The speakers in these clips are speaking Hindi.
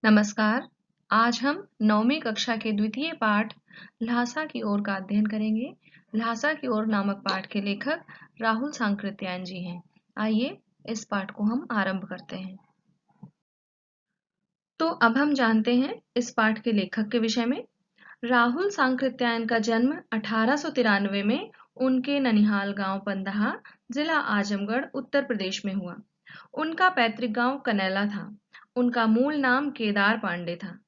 नमस्कार। आज हम 9वीं कक्षा के द्वितीय पाठ ल्हासा की ओर का अध्ययन करेंगे। ल्हासा की ओर नामक पाठ के लेखक राहुल सांकृत्यायन जी हैं। आइए इस पाठ को हम आरंभ करते हैं। तो अब हम जानते हैं इस पाठ के लेखक के विषय में। राहुल सांकृत्यायन का जन्म 1893 में उनके ननिहाल गांव पंदहा, जिला आजमगढ़, उत्तर प्रदेश में हुआ। उनका पैतृक गांव कनैला था। उनका मूल नाम केदार पांडे था।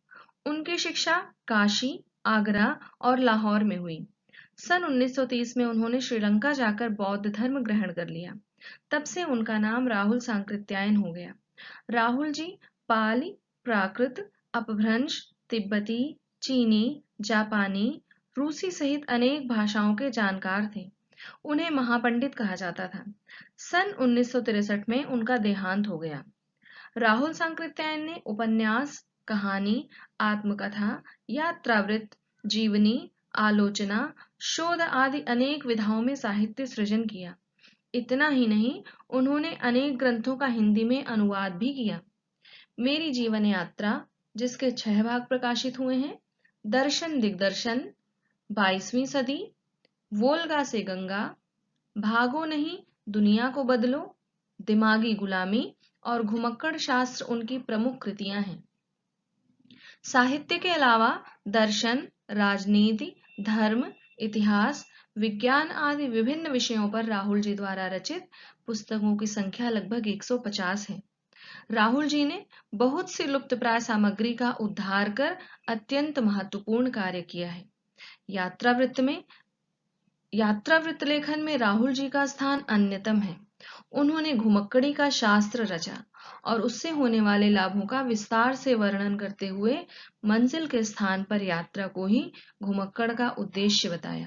उनकी शिक्षा काशी, आगरा और लाहौर में हुई। सन 1930 में उन्होंने श्रीलंका जाकर बौद्ध धर्म ग्रहण कर लिया। तब से उनका नाम राहुल सांकृत्यायन हो गया। राहुल जी पाली, प्राकृत, अपभ्रंश, तिब्बती, चीनी, जापानी, रूसी सहित अनेक भाषाओं के जानकार थे। उन्हें महापंडित कहा जाता था। सन 1963 में उनका देहांत हो गया। राहुल सांकृत्यायन ने उपन्यास, कहानी, आत्मकथा, यात्रावृत्त, जीवनी, आलोचना, शोध आदि अनेक विधाओं में साहित्य सृजन किया। इतना ही नहीं, उन्होंने अनेक ग्रंथों का हिंदी में अनुवाद भी किया। मेरी जीवन यात्रा, जिसके 6 भाग प्रकाशित हुए हैं, दर्शन दिग्दर्शन, 22वीं सदी, वोल्गा से गंगा, भागो नहीं, दुनिया को बदलो, दिमागी गुलामी और घुमक्कड़ शास्त्र उनकी प्रमुख कृतियां हैं। साहित्य के अलावा दर्शन, राजनीति, धर्म, इतिहास, विज्ञान आदि विभिन्न विषयों पर राहुल जी द्वारा रचित पुस्तकों की संख्या लगभग 150 है। राहुल जी ने बहुत सी लुप्तप्राय सामग्री का उद्धार कर अत्यंत महत्वपूर्ण कार्य किया है। यात्रावृत्त लेखन में राहुल जी का स्थान अन्यतम है। उन्होंने घुमक्कड़ी का शास्त्र रचा और उससे होने वाले लाभों का विस्तार से वर्णन करते हुए मंजिल के स्थान पर यात्रा को ही घुमक्कड़ का उद्देश्य बताया।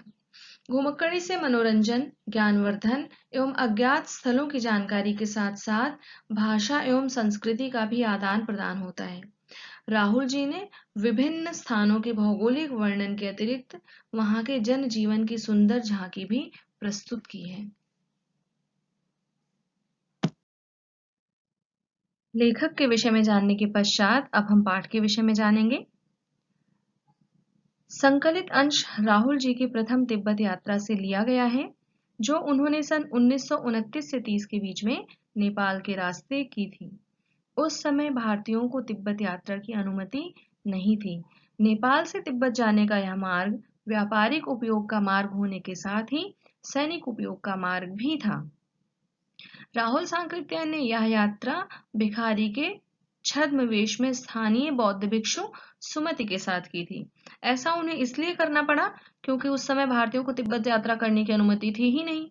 घुमक्कड़ी से मनोरंजन, ज्ञानवर्धन एवं अज्ञात स्थलों की जानकारी के साथ साथ भाषा एवं संस्कृति का भी आदान प्रदान होता है। राहुल जी ने विभिन्न स्थानों के भौगोलिक वर्णन के अतिरिक्त वहां के जनजीवन की सुंदर झांकी भी प्रस्तुत की है। लेखक के विषय में जानने के पश्चात अब हम पाठ के विषय में जानेंगे। संकलित अंश राहुल जी की प्रथम तिब्बत यात्रा से लिया गया है, जो उन्होंने सन 1929 से 30 के बीच में नेपाल के रास्ते की थी। उस समय भारतीयों को तिब्बत यात्रा की अनुमति नहीं थी। नेपाल से तिब्बत जाने का यह मार्ग व्यापारिक उपयोग का मार्ग होने के साथ ही सैनिक उपयोग का मार्ग भी था। राहुल सांकृत्यायन ने यह यात्रा भिखारी के छद्मवेश में स्थानीय बौद्ध भिक्षु सुमति के साथ की थी। ऐसा उन्हें इसलिए करना पड़ा क्योंकि उस समय भारतीयों को तिब्बत यात्रा करने की अनुमति थी ही नहीं।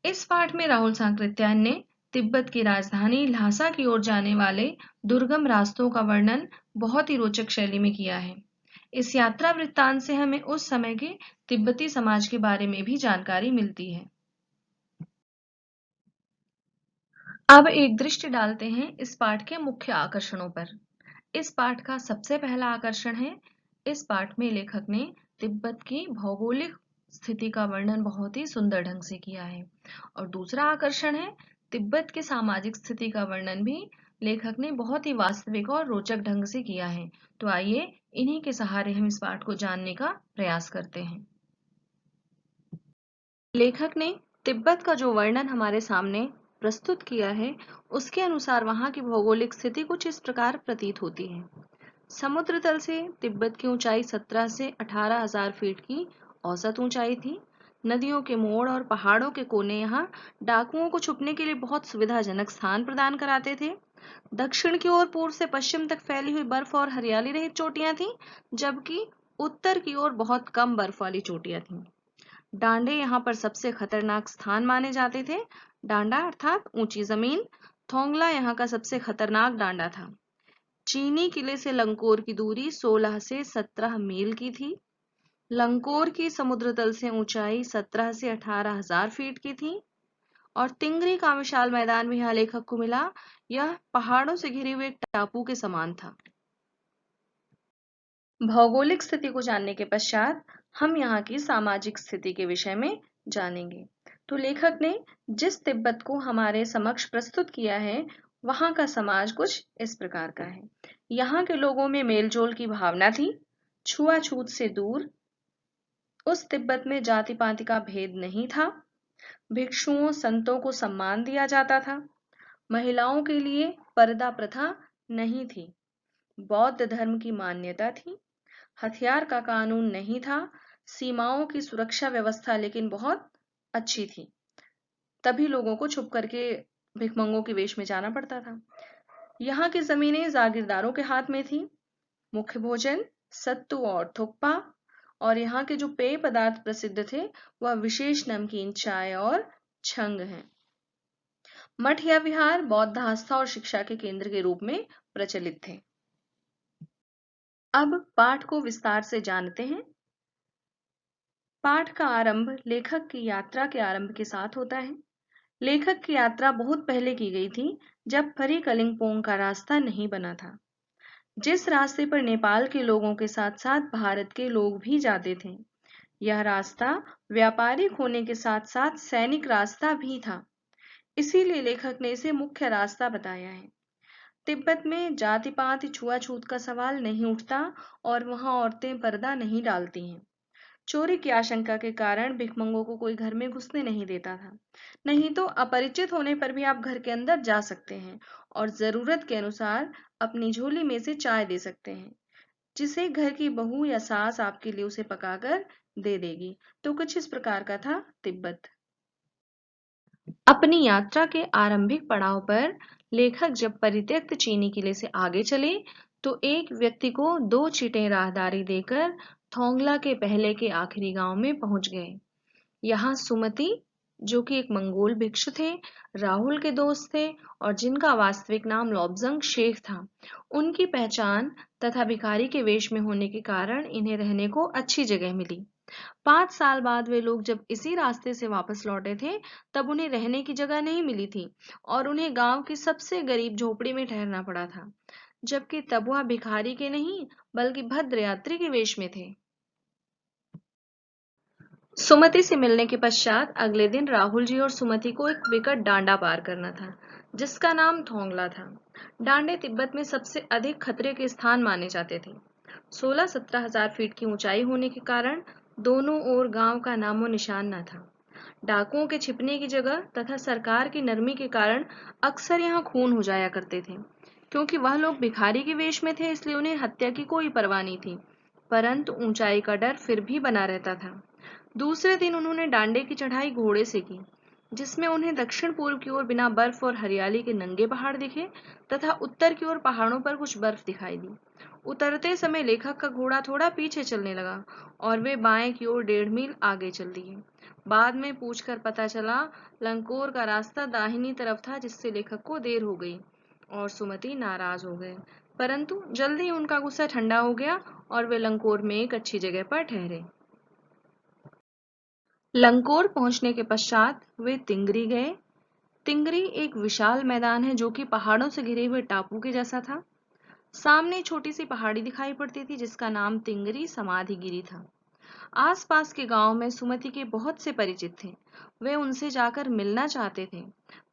इस पाठ में राहुल सांकृत्यायन ने तिब्बत की राजधानी ल्हासा की ओर जाने वाले दुर्गम रास्तों का वर्णन बहुत ही रोचक शैली में किया है। इस यात्रा वृत्तांत से हमें उस समय के तिब्बती समाज के बारे में भी जानकारी मिलती है। अब एक दृष्टि डालते हैं इस पाठ के मुख्य आकर्षणों पर। इस पाठ का सबसे पहला आकर्षण है, इस पाठ में लेखक ने तिब्बत की भौगोलिक स्थिति का वर्णन बहुत ही सुंदर ढंग से किया है। और दूसरा आकर्षण है, तिब्बत की सामाजिक स्थिति का वर्णन भी लेखक ने बहुत ही वास्तविक और रोचक ढंग से किया है। तो आइए इन्हीं के सहारे हम इस पाठ को जानने का प्रयास करते हैं। लेखक ने तिब्बत का जो वर्णन हमारे सामने प्रस्तुत किया है, उसके अनुसार वहां की भौगोलिक स्थिति कुछ इस प्रकार प्रतीत होती है। समुद्र तल से तिब्बत की ऊंचाई 17 से 18,000 फीट की औसत ऊंचाई थी। नदियों के मोड़ और पहाड़ों के कोने यहाँ डाकुओं को छुपने के लिए बहुत सुविधाजनक स्थान प्रदान कराते थे। दक्षिण की ओर पूर्व से पश्चिम तक फैली हुई बर्फ और हरियाली रहित चोटियां थीं, जबकि उत्तर की ओर बहुत कम बर्फ वाली चोटियां थीं। डांडे यहाँ पर सबसे खतरनाक स्थान माने जाते थे। डांडा अर्थात ऊंची जमीन। थोंगला यहाँ का सबसे खतरनाक डांडा था। चीनी किले से लंकोर की दूरी 16 से 17 मील की थी। लंकोर की समुद्र तल से ऊंचाई 17 से 18,000 फीट की थी। और तिंगरी का विशाल मैदान भी यहाँ लेखक को मिला। यह पहाड़ों से घिरे हुए एक टापू के समान था। भौगोलिक स्थिति को जानने के पश्चात हम यहाँ की सामाजिक स्थिति के विषय में जानेंगे। तो लेखक ने जिस तिब्बत को हमारे समक्ष प्रस्तुत किया है, वहां का समाज कुछ इस प्रकार का है। यहाँ के लोगों में मेलजोल की भावना थी, छुआछूत से दूर। उस तिब्बत में जाति पाति का भेद नहीं था। भिक्षुओं संतों को सम्मान दिया जाता था। महिलाओं के लिए पर्दा प्रथा नहीं थी। बौद्ध धर्म की मान्यता थी। हथियार का कानून नहीं था। सीमाओं की सुरक्षा व्यवस्था लेकिन बहुत अच्छी थी। तभी लोगों को छुप करके भिखमंगों के वेश में जाना पड़ता था। यहाँ की जमीनें जागीरदारों के हाथ में थी। मुख्य भोजन सत्तू और थुक्पा, और यहाँ के जो पेय पदार्थ प्रसिद्ध थे वह विशेष नमकीन चाय और छंग हैं। मठ या विहार बौद्ध आस्था और शिक्षा के केंद्र के रूप में प्रचलित थे। अब पाठ को विस्तार से जानते हैं। पाठ का आरंभ लेखक की यात्रा के आरंभ के साथ होता है। लेखक की यात्रा बहुत पहले की गई थी, जब फरी कलिंगपोंग का रास्ता नहीं बना था, जिस रास्ते पर नेपाल के लोगों के साथ साथ भारत के लोग भी जाते थे। यह रास्ता व्यापारिक होने के साथ साथ सैनिक रास्ता भी था, इसीलिए लेखक ने इसे मुख्य रास्ता बताया है। तिब्बत में जाति पाति छुआछूत का सवाल नहीं उठता और वहां औरतें पर्दा नहीं डालती हैं। चोरी की आशंका के कारण भिखमंगों को कोई घर में घुसने नहीं देता था। नहीं तो अपरिचित होने पर भी आप घर के अंदर जा सकते हैं और जरूरत के अनुसार अपनी झोली में से चाय दे सकते हैं, जिसे घर की बहू या सास आपके लिए उसे पकाकर दे देगी। तो कुछ इस प्रकार का था तिब्बत। अपनी यात्रा के आरंभिक पड़ाव पर लेखक जब परित्यक्त चीनी किले से आगे चले तो एक व्यक्ति को 2 चीटें राहदारी देकर थोंगला के पहले के आखिरी गांव में पहुंच गए। यहाँ सुमति, जो कि एक मंगोल भिक्षु थे, राहुल के दोस्त थे और जिनका वास्तविक नाम लॉब्जंग शेख था, उनकी पहचान तथा भिखारी के वेश में होने के कारण इन्हें रहने को अच्छी जगह मिली। 5 साल बाद वे लोग जब इसी रास्ते से वापस लौटे थे, तब उन्हें रहने की जगह नहीं मिली थी और उन्हें गांव की सबसे गरीब झोपड़ी में ठहरना पड़ा था, जबकि तब वह भिखारी के नहीं बल्कि भद्र यात्री के वेश में थे। सुमति से मिलने के पश्चात अगले दिन राहुल जी और सुमति को एक विकट डांडा पार करना था, जिसका नाम थोंगला था। डांडे तिब्बत में सबसे अधिक खतरे के स्थान माने जाते थे। 16-17 हजार फीट की ऊंचाई होने के कारण दोनों ओर गांव का नामो निशान न था। डाकुओं के छिपने की जगह तथा सरकार की नरमी के कारण अक्सर यहाँ खून हो जाया करते थे। क्योंकि वह लोग भिखारी के वेश में थे, इसलिए उन्हें हत्या की कोई परवाह नहीं थी, परंतु ऊंचाई का डर फिर भी बना रहता था। दूसरे दिन उन्होंने डांडे की चढ़ाई घोड़े से की, जिसमें उन्हें दक्षिण पूर्व की ओर बिना बर्फ और हरियाली के नंगे पहाड़ दिखे तथा उत्तर की ओर पहाड़ों पर कुछ बर्फ दिखाई दी। उतरते समय लेखक का घोड़ा थोड़ा पीछे चलने लगा और वे बाएं की ओर 1.5 मील आगे चल दिए। बाद में पूछकर पता चला लंकोर का रास्ता दाहिनी तरफ था, जिससे लेखक को देर हो गई और सुमति नाराज हो गए, परंतु जल्दी उनका गुस्सा ठंडा हो गया और वे लंकोर में एक अच्छी जगह पर ठहरे। लंकोर पहुंचने के पश्चात वे तिंगरी गए। तिंगरी एक विशाल मैदान है जो कि पहाड़ों से घिरे हुए टापू के जैसा था। सामने छोटी सी पहाड़ी दिखाई पड़ती थी जिसका नाम तिंगरी समाधिगिरी था। आसपास के गांव में सुमति के बहुत से परिचित थे। वे उनसे जाकर मिलना चाहते थे,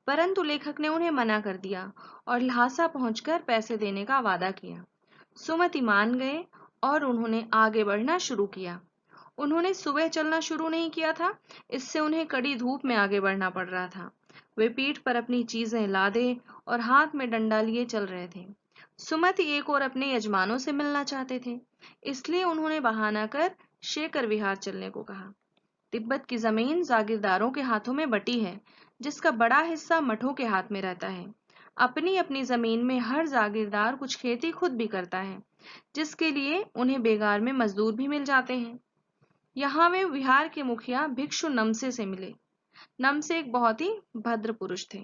परंतु लेखक ने उन्हें मना कर दिया और ल्हासा पहुंचकर पैसे देने का वादा किया। सुमति मान गए और उन्होंने आगे बढ़ना शुरू किया। उन्होंने सुबह चलना शुरू नहीं किया था, इससे उन्हें कड़ी धूप में आगे बढ़ना पड़ रहा था। वे पीठ पर अपनी चीजें लादे और हाथ में डंडा लिए चल रहे थे। सुमति एक और अपने यजमानों से मिलना चाहते थे, इसलिए उन्होंने बहाना कर शेकर विहार चलने को कहा। तिब्बत की जमीन जागीरदारों के हाथों में बटी है, जिसका बड़ा हिस्सा मठों के हाथ में रहता है। अपनी अपनी जमीन में हर जागीरदार कुछ खेती खुद भी करता है, जिसके लिए उन्हें बेगार में मजदूर भी मिल जाते हैं। यहाँ वे विहार के मुखिया भिक्षु नमसे से मिले। नमसे एक बहुत ही भद्र पुरुष थे।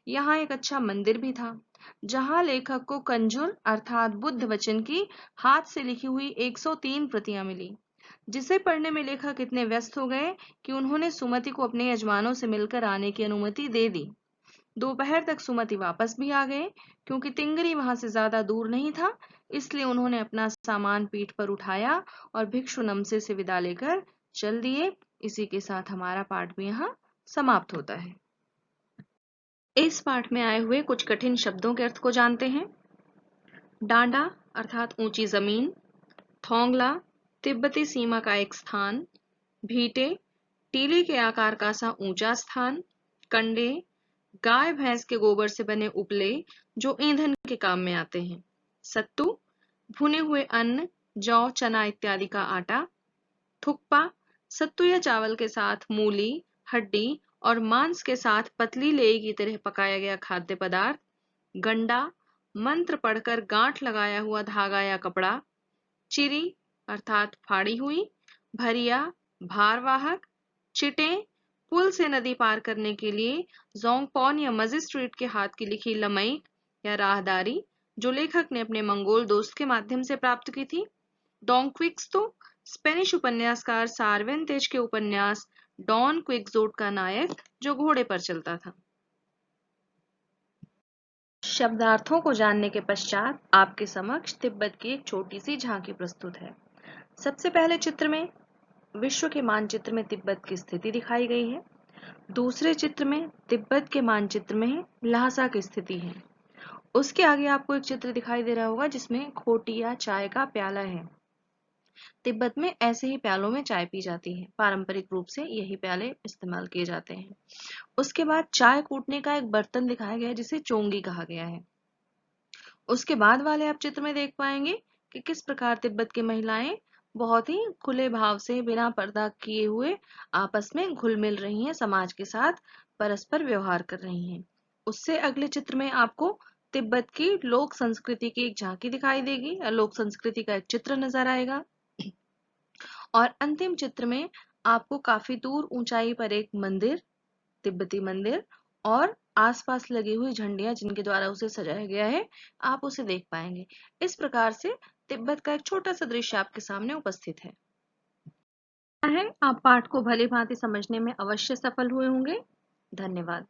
यहाँ एक अच्छा मंदिर भी था, जहाँ लेखक को कंजुर अर्थात बुद्ध वचन की हाथ से लिखी हुई 103 प्रतियां मिली, जिसे पढ़ने में लेखक इतने व्यस्त हो गए कि उन्होंने सुमति को अपने यजमानों से मिलकर आने की अनुमति दे दी। दोपहर तक सुमति वापस भी आ गए, क्योंकि तिंगरी वहां से ज्यादा दूर नहीं था, इसलिए उन्होंने अपना सामान पीठ पर उठाया और भिक्षु नमसे से विदा लेकर चल दिए। इसी के साथ हमारा पाठ भी यहाँ समाप्त होता है। इस पाठ में आए हुए कुछ कठिन शब्दों के अर्थ को जानते हैं। डांडा अर्थात ऊंची जमीन, थोंगला तिब्बती सीमा का एक स्थान, भीटे टीले के आकार का सा ऊंचा स्थान, कंडे गाय भैंस के गोबर से बने उपले जो ईंधन के काम में आते हैं, सत्तू भुने हुए अन्न, जौ चना इत्यादि का आटा, थुक्पा सत्तू या चावल के साथ मूली हड्डी और मांस के साथ पतली लेई की तरह पकाया गया खाद्य पदार्थ, गंडा मंत्र पढ़कर गांठ लगाया हुआ धागा या कपड़ा, चिरी अर्थात फाड़ी हुई, भरिया भारवाहक, चिटें पुल से नदी पार करने के लिए जोंगपोन या मजिस्ट्रेट के हाथ की लिखी लमईक या राहदारी जो लेखक ने अपने मंगोल दोस्त के माध्यम से प्राप्त की थी। डॉन स्पेनिश उपन्यासकार सार्वेंतेज के उपन्यास डॉन क्विक्सोट का नायक जो घोड़े पर चलता था। शब्दार्थों को जानने के पश्चात आपके समक्ष तिब्बत की एक छोटी सी झांकी प्रस्तुत है। सबसे पहले चित्र में विश्व के मानचित्र में तिब्बत की स्थिति दिखाई गई है। दूसरे चित्र में तिब्बत के मानचित्र में ल्हासा की स्थिति है। उसके आगे आपको एक चित्र दिखाई दे रहा होगा जिसमें खोटी या चाय का प्याला है। तिब्बत में ऐसे ही प्यालों में चाय पी जाती है, पारंपरिक रूप से यही प्याले इस्तेमाल किए जाते हैं। उसके बाद चाय कूटने का एक बर्तन दिखाया गया है जिसे चोंगी कहा गया है। उसके बाद वाले आप चित्र में देख पाएंगे कि किस प्रकार तिब्बत की महिलाएं बहुत ही खुले भाव से बिना पर्दा किए हुए आपस में घुल मिल रही हैं, समाज के साथ परस्पर व्यवहार कर रही हैं। उससे अगले चित्र में आपको तिब्बत की लोक संस्कृति की एक झांकी दिखाई देगी, लोक संस्कृति का एक चित्र नजर आएगा। और अंतिम चित्र में आपको काफी दूर ऊंचाई पर एक मंदिर, तिब्बती मंदिर और आसपास लगी हुई झंडियां जिनके द्वारा उसे सजाया गया है, आप उसे देख पाएंगे। इस प्रकार से तिब्बत का एक छोटा सा दृश्य आपके सामने उपस्थित है। आप पाठ को भली भांति समझने में अवश्य सफल हुए होंगे। धन्यवाद।